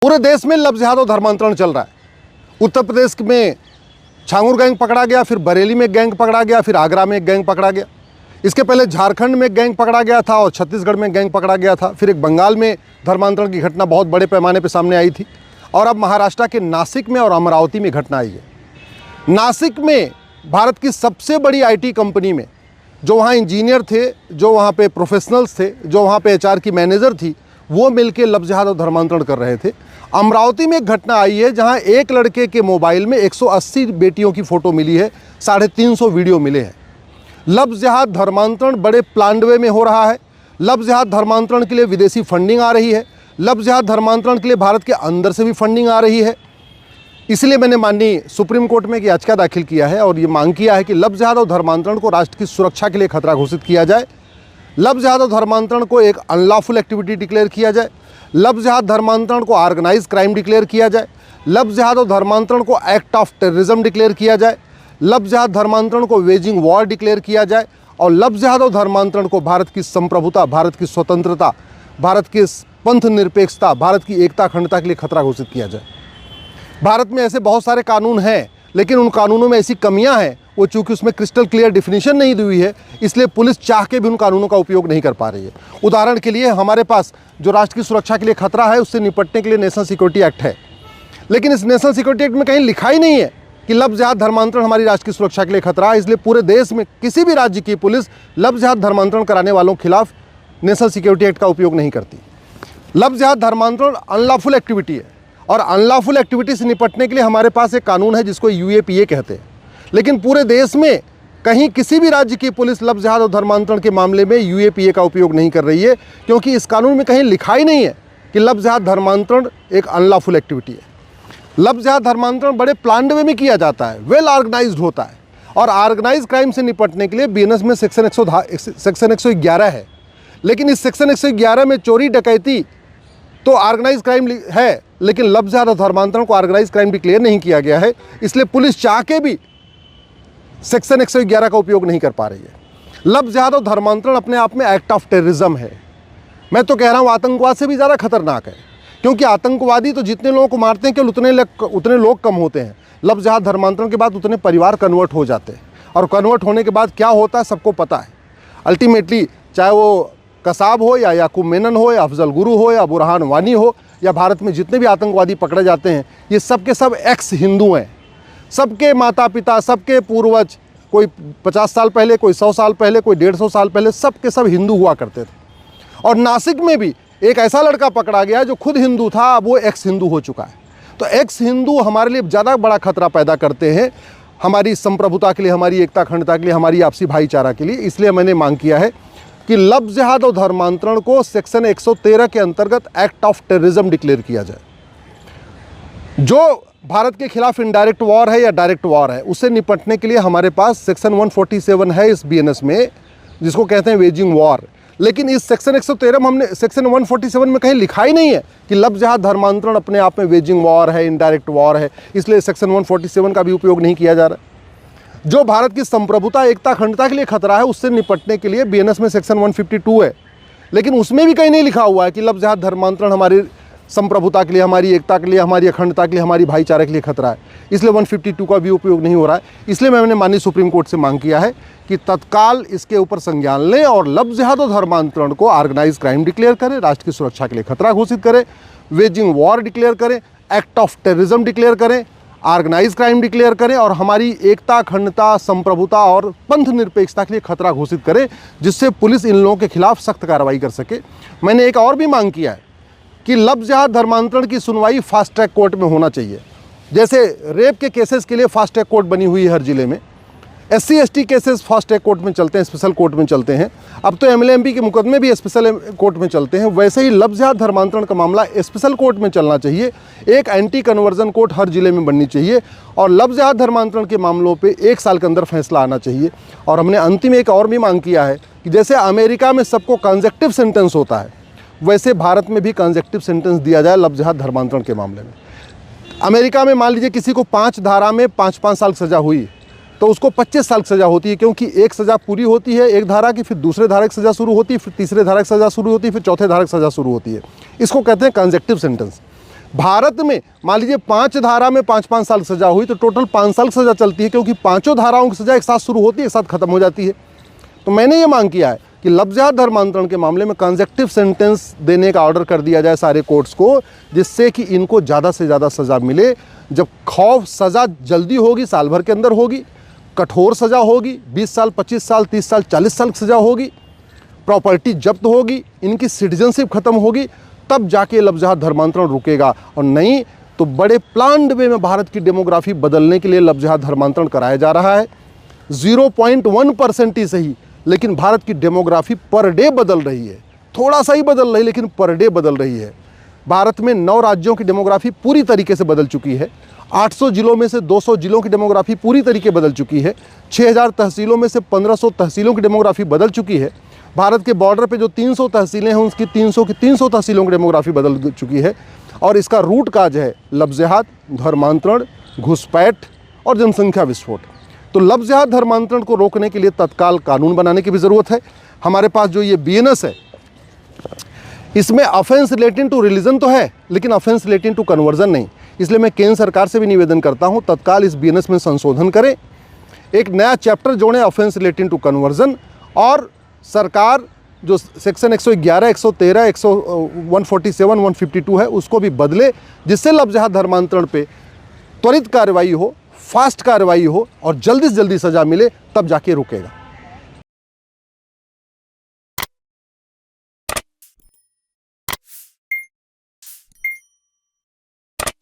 पूरे देश में लव जिहाद और धर्मांतरण चल रहा है। उत्तर प्रदेश में छांगुर गैंग पकड़ा गया, फिर बरेली में एक गैंग पकड़ा गया, फिर आगरा में एक गैंग पकड़ा गया। इसके पहले झारखंड में एक गैंग पकड़ा गया था और छत्तीसगढ़ में गैंग पकड़ा गया था। फिर एक बंगाल में धर्मांतरण की घटना बहुत बड़े पैमाने पर सामने आई थी और अब महाराष्ट्र के नासिक में और अमरावती में घटना आई है। नासिक में भारत की सबसे बड़ी आईटी कंपनी में जो वहाँ इंजीनियर थे, जो वहाँ पे प्रोफेशनल्स थे, जो वहाँ पे एचआर की मैनेजर थी, वो मिलके लव जिहाद और धर्मांतरण कर रहे थे। अमरावती में एक घटना आई है जहाँ एक लड़के के मोबाइल में 180 बेटियों की फ़ोटो मिली है, 350 वीडियो मिले हैं। लव जिहाद धर्मांतरण बड़े प्लान्ड वे में हो रहा है। लव जिहाद धर्मांतरण के लिए विदेशी फंडिंग आ रही है। लव जिहाद धर्मांतरण के लिए भारत के अंदर से भी फंडिंग आ रही है। इसलिए मैंने माननीय सुप्रीम कोर्ट में एक याचिका दाखिल किया है और ये मांग किया है कि लव जिहाद और धर्मांतरण को राष्ट्र की सुरक्षा के लिए खतरा घोषित किया जाए। लव जिहाद और धर्मांतरण को एक अनलॉफुल एक्टिविटी डिक्लेयर किया जाए। लव जिहाद धर्मांतरण को ऑर्गेनाइज क्राइम डिक्लेयर किया जाए। लव जिहाद और धर्मांतरण को एक्ट ऑफ टेररिज्म डिक्लेयर किया जाए। लव जिहाद धर्मांतरण को वेजिंग वॉर डिक्लेयर किया जाए और लव जिहाद और धर्मांतरण को भारत की संप्रभुता, भारत की स्वतंत्रता, भारत की पंथ निरपेक्षता, भारत की एकता अखंडता के लिए खतरा घोषित किया जाए। भारत में ऐसे बहुत सारे कानून हैं, लेकिन उन कानूनों में ऐसी कमियां हैं, वो चूँकि उसमें क्रिस्टल क्लियर डिफिनीशन नहीं दी हुई है, इसलिए पुलिस चाह के भी उन कानूनों का उपयोग नहीं कर पा रही है। उदाहरण के लिए हमारे पास जो राष्ट्र की सुरक्षा के लिए खतरा है, उससे निपटने के लिए नेशनल सिक्योरिटी एक्ट है, लेकिन इस नेशनल सिक्योरिटी एक्ट में कहीं लिखा ही नहीं है कि लव जिहाद धर्मांतरण हमारी राष्ट्र की सुरक्षा के लिए खतरा है। इसलिए पूरे देश में किसी भी राज्य की पुलिस लव जिहाद धर्मांतरण कराने वालों के खिलाफ नेशनल सिक्योरिटी एक्ट का उपयोग नहीं करती। लव जिहाद धर्मांतरण अनलॉफुल एक्टिविटी है और अनलॉफुल एक्टिविटी से निपटने के लिए हमारे पास एक कानून है जिसको यूएपीए कहते हैं, लेकिन पूरे देश में कहीं किसी भी राज्य की पुलिस लव जिहाद और धर्मांतरण के मामले में यूएपीए का उपयोग नहीं कर रही है, क्योंकि इस कानून में कहीं लिखा ही नहीं है कि लव जिहाद धर्मांतरण एक अनलॉफुल एक्टिविटी है। लव जिहाद धर्मांतरण बड़े प्लान्ड वे में किया जाता है, वेल ऑर्गेनाइज्ड होता है और ऑर्गेनाइज क्राइम से निपटने के लिए बीएनएस में सेक्शन 111 है, लेकिन इस सेक्शन 111 में चोरी डकैती तो ऑर्गेनाइज क्राइम है, लेकिन लव जिहाद और धर्मांतरण को ऑर्गेनाइज क्राइम डिक्लेयर नहीं किया गया है। इसलिए पुलिस चाह के भी सेक्शन 111 का उपयोग नहीं कर पा रही है। लव जिहाद और धर्मांतरण अपने आप में एक्ट ऑफ टेररिज्म है। मैं तो कह रहा हूँ आतंकवाद से भी ज़्यादा खतरनाक है, क्योंकि आतंकवादी तो जितने लोगों को मारते हैं केवल उतने लोग कम होते हैं। लव जिहाद धर्मांतरण के बाद उतने परिवार कन्वर्ट हो जाते हैं और कन्वर्ट होने के बाद क्या होता है सबको पता है। अल्टीमेटली चाहे वो कसाब हो या याकूब मेनन हो या अफजल गुरु हो या बुरहान वानी हो या भारत में जितने भी आतंकवादी पकड़े जाते हैं, ये सब के सब एक्स हिंदू हैं। सबके माता पिता, सबके पूर्वज, कोई 50 साल पहले, कोई 100 साल पहले, कोई 150 साल पहले, सब के सब हिंदू हुआ करते थे। और नासिक में भी एक ऐसा लड़का पकड़ा गया जो खुद हिंदू था, अब वो एक्स हिंदू हो चुका है। तो एक्स हिंदू हमारे लिए ज़्यादा बड़ा खतरा पैदा करते हैं, हमारी संप्रभुता के लिए, हमारी एकता अखंडता के लिए, हमारी आपसी भाईचारा के लिए। इसलिए मैंने मांग किया है कि लव जिहाद और धर्मांतरण को सेक्शन 113 के अंतर्गत एक्ट ऑफ टेररिज्म डिक्लेयर किया जाए। जो भारत के खिलाफ इनडायरेक्ट वॉर है या डायरेक्ट वॉर है, उससे निपटने के लिए हमारे पास सेक्शन 147 है इस बीएनएस में, जिसको कहते हैं वेजिंग वॉर। लेकिन इस सेक्शन 147 में कहीं लिखा ही नहीं है कि लव जिहाद धर्मांतरण अपने आप में वेजिंग वॉर है, इनडायरेक्ट वॉर है, इसलिए सेक्शन 147 का भी उपयोग नहीं किया जा रहा है। जो भारत की संप्रभुता, एकता अखंडता के लिए खतरा है, उससे निपटने के लिए बीएनएस में सेक्शन 152 है, लेकिन उसमें भी कहीं नहीं लिखा हुआ है कि लव जिहाद धर्मांतरण हमारी संप्रभुता के लिए, हमारी एकता के लिए, हमारी अखंडता के लिए, हमारी भाईचारे के लिए खतरा है। इसलिए 152 का भी उपयोग नहीं हो रहा है। इसलिए मैंने माननीय सुप्रीम कोर्ट से मांग किया है कि तत्काल इसके ऊपर संज्ञान लें और लव जिहाद और धर्मांतरण को ऑर्गेनाइज क्राइम डिक्लेयर करें, राष्ट्र की सुरक्षा के लिए खतरा घोषित करें, वेजिंग वॉर डिक्लेयर करें, एक्ट ऑफ टेररिज्म डिक्लेयर करें, ऑर्गेनाइज क्राइम डिक्लेयर करें और हमारी एकता अखंडता, संप्रभुता और पंथ निरपेक्षता के लिए खतरा घोषित करें, जिससे पुलिस इन लोगों के खिलाफ सख्त कार्रवाई कर सके। मैंने एक और भी मांग किया है कि लव जिहाद धर्मांतरण की सुनवाई फास्ट ट्रैक कोर्ट में होना चाहिए। जैसे रेप के केसेस के लिए फास्ट ट्रैक कोर्ट बनी हुई है हर जिले में, SC ST cases fast track court में चलते हैं, स्पेशल कोर्ट में चलते हैं। अब तो MLA MP के मुकदमे भी स्पेशल कोर्ट में चलते हैं। वैसे ही लव जिहाद धर्मांतरण का मामला स्पेशल कोर्ट में चलना चाहिए। एक एंटी कन्वर्जन कोर्ट हर जिले में बननी चाहिए और लव जिहाद धर्मांतरण के मामलों पे 1 साल के अंदर फैसला आना चाहिए। और हमने अंतिम एक और भी मांग किया है कि जैसे अमेरिका में सबको कंजेक्टिव सेंटेंस होता है, वैसे भारत में भी कंजेक्टिव सेंटेंस दिया जाए लव जिहाद धर्मांतरण के मामले में। अमेरिका में मान लीजिए किसी को 5 धारा में 5-5 साल सज़ा हुई तो उसको 25 साल की सज़ा होती है, क्योंकि एक सज़ा पूरी होती है एक धारा की, फिर दूसरे धारा की सज़ा शुरू होती है, फिर तीसरे धारा की सज़ा शुरू होती है, फिर चौथे धारा की सज़ा शुरू होती है। इसको कहते हैं कंजेक्टिव सेंटेंस। भारत में मान लीजिए 5 धारा में 5-5 साल सज़ा हुई तो टोटल 5 साल सज़ा चलती है, क्योंकि पांचों धाराओं की सज़ा एक साथ शुरू होती है, एक साथ खत्म हो जाती है। तो मैंने ये मांग किया है कि लफ्ज़ धर्मांतरण के मामले में कंसेक्टिव सेंटेंस देने का ऑर्डर कर दिया जाए सारे कोर्ट्स को, जिससे कि इनको ज़्यादा से ज़्यादा सज़ा मिले। जब खौफ सज़ा जल्दी होगी, साल भर के अंदर होगी, कठोर सज़ा होगी, 20 साल 25 साल 30 साल 40 साल की सज़ा होगी, प्रॉपर्टी जब्त होगी, इनकी सिटीजनशिप खत्म होगी, तब जाके लफ्ज़ धर्मांतरण रुकेगा। और नहीं तो बड़े प्लान्ड वे में भारत की डेमोग्राफी बदलने के लिए लफ्ज़ धर्मांतरण कराया जा रहा है। 0.1% ही सही, लेकिन भारत की डेमोग्राफी पर डे बदल रही है। थोड़ा सा ही बदल रही है, लेकिन पर डे बदल रही है। भारत में 9 राज्यों की डेमोग्राफी पूरी तरीके से बदल चुकी है। 800 जिलों में से 200 जिलों की डेमोग्राफी पूरी तरीके बदल चुकी है। 6000 तहसीलों में से 1500 तहसीलों की डेमोग्राफी बदल चुकी है। भारत के बॉर्डर पे जो 300 तहसीलें हैं, उसकी 300 की 300 तहसीलों की डेमोग्राफी बदल चुकी है। और इसका रूट काज है लफ्ज़ धर्मांतरण, घुसपैठ और जनसंख्या विस्फोट। तो लफ्ज़ धर्मांतरण को रोकने के लिए तत्काल कानून बनाने की भी ज़रूरत है। हमारे पास जो ये BNS है, इसमें ऑफेंस रिलेटिंग टू रिलीजन तो है, लेकिन ऑफेंस रिलेटिंग टू कन्वर्जन नहीं। इसलिए मैं केंद्र सरकार से भी निवेदन करता हूं, तत्काल इस BNS में संशोधन करें, एक नया चैप्टर जोड़ें ऑफेंस रिलेटिंग टू कन्वर्जन, और सरकार जो सेक्शन 111, 113, 147, 152 है उसको भी बदले, जिससे लफ्ज़ धर्मांतरण पे त्वरित कार्रवाई हो, फास्ट कार्रवाई हो और जल्दी से जल्दी सज़ा मिले, तब जाके रुकेगा।